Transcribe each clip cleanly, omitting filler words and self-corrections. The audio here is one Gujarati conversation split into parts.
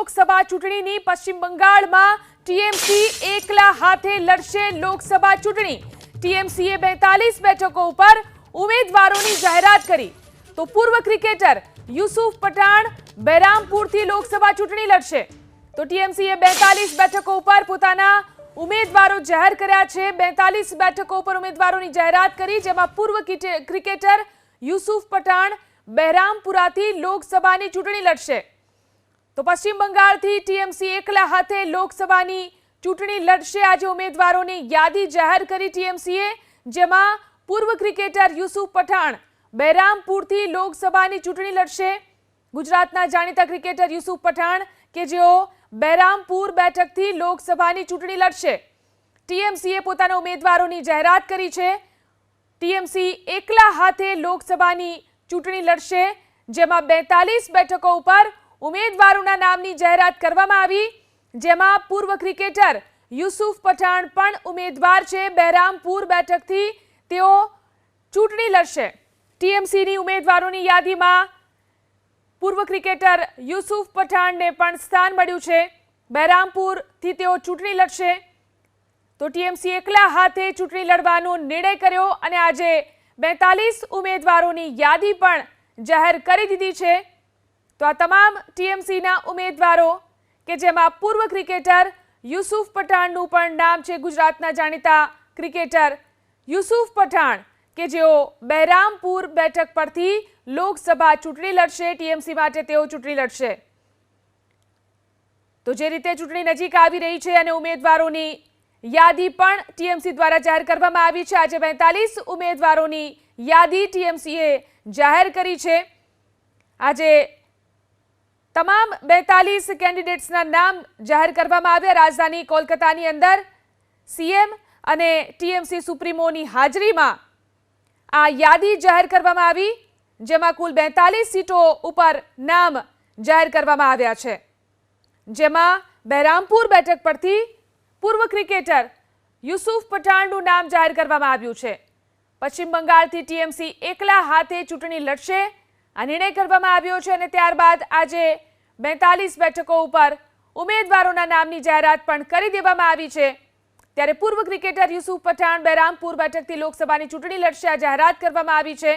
લોકસભા ચૂંટણીની પશ્ચિમ બંગાળમાં ટીએમસી એકલા હાથે લડશે લોકસભા ચૂંટણી। ટીએમસીએ 42 બેઠકો ઉપર ઉમેદવારોની જાહેરાત કરી તો પૂર્વ ક્રિકેટર યુસુફ પઠાણ બહેરામપુરથી લોકસભા ચૂંટણી લડશે। તો ટીએમસીએ 42 બેઠકો ઉપર પોતાના ઉમેદવારો જાહેર કર્યા છે। 42 બેઠકો ઉપર ઉમેદવારોની જાહેરાત કરી, જેમાં પૂર્વ ક્રિકેટર યુસુફ પઠાણ બહેરામપુરાથી લોકસભાની ચૂંટણી લડશે। તો પશ્ચિમ બંગાળથી ટીએમસી એકલા હાથે લોકસભાની ચૂંટણી લડશે। આજે ઉમેદવારોની યાદી જાહેર કરી ટીએમસીએ, જેમાં પૂર્વ ક્રિકેટર યુસુફ પઠાણ બહેરામપુરથી લોકસભાની ચૂંટણી લડશે। ગુજરાતના જાણીતા ક્રિકેટર યુસુફ પઠાણ કે જેઓ બહેરામપુર બેઠકથી લોકસભાની ચૂંટણી લડશે। ટીએમસીએ પોતાના ઉમેદવારોની જાહેરાત કરી છે। ટીએમસી એકલા હાથે લોકસભાની ચૂંટણી લડશે, જેમાં 42 બેઠકો ઉપર ઉમેદવારોના નામની જાહેરાત કરવામાં આવી, જેમાં પૂર્વ ક્રિકેટર યુસુફ પઠાણ પણ ઉમેદવાર છે। બહેરામપુર બેઠકથી તેઓ ચૂંટણી લડશે। ટીએમસીની ઉમેદવારોની યાદીમાં પૂર્વ ક્રિકેટર યુસુફ પઠાણને પણ સ્થાન મળ્યું છે। બહેરામપુરથી તેઓ ચૂંટણી લડશે। તો ટીએમસી એકલા હાથે ચૂંટણી લડવાનો નિર્ણય કર્યો અને આજે 42 ઉમેદવારોની યાદી પણ જાહેર કરી દીધી છે। તો આ તમામ ટીએમસીના ઉમેદવારો કે જેમાં પૂર્વ ક્રિકેટર યુસુફ પઠાણનું પણ નામ છે। ગુજરાતના જાણીતા ક્રિકેટર યુસુફ પઠાણ કે જેઓ બહેરામપુર બેઠક પરથી લોકસભા ચૂંટણી લડશે। ટીએમસી માટે તેઓ ચૂંટણી લડશે। તો જે રીતે ચૂંટણી નજીક આવી રહી છે અને ઉમેદવારોની યાદી પણ ટીએમસી દ્વારા જાહેર કરવામાં આવી છે। આજે 42 ઉમેદવારોની યાદી ટીએમસીએ જાહેર કરી છે। આજે તમામ 42 કેન્ડિડેટ્સના નામ જાહેર કરવામાં આવ્યા। રાજધાની કોલકાતાની અંદર સીએમ અને ટીએમસી સુપ્રીમોની હાજરીમાં આ યાદી જાહેર કરવામાં આવી, જેમાં કુલ 42 સીટો ઉપર નામ જાહેર કરવામાં આવ્યા છે, જેમાં બહેરામપુર બેઠક પરથી પૂર્વ ક્રિકેટર યુસુફ પઠાણનું નામ જાહેર કરવામાં આવ્યું છે। પશ્ચિમ બંગાળથી ટીએમસી એકલા હાથે ચૂંટણી લડશે આ નિર્ણય કરવામાં આવ્યો છે અને ત્યારબાદ આજે 42 બેઠકો ઉપર ઉમેદવારોના નામની જાહેરાત પણ કરી દેવામાં આવી છે। ત્યારે પૂર્વ ક્રિકેટર યુસુફ પઠાણ બહેરામપુર બેઠકથી લોકસભાની ચૂંટણી લડશે આ જાહેરાત કરવામાં આવી છે।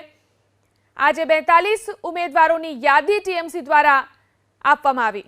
આજે 42 ઉમેદવારોની યાદી ટીએમસી દ્વારા આપવામાં આવી।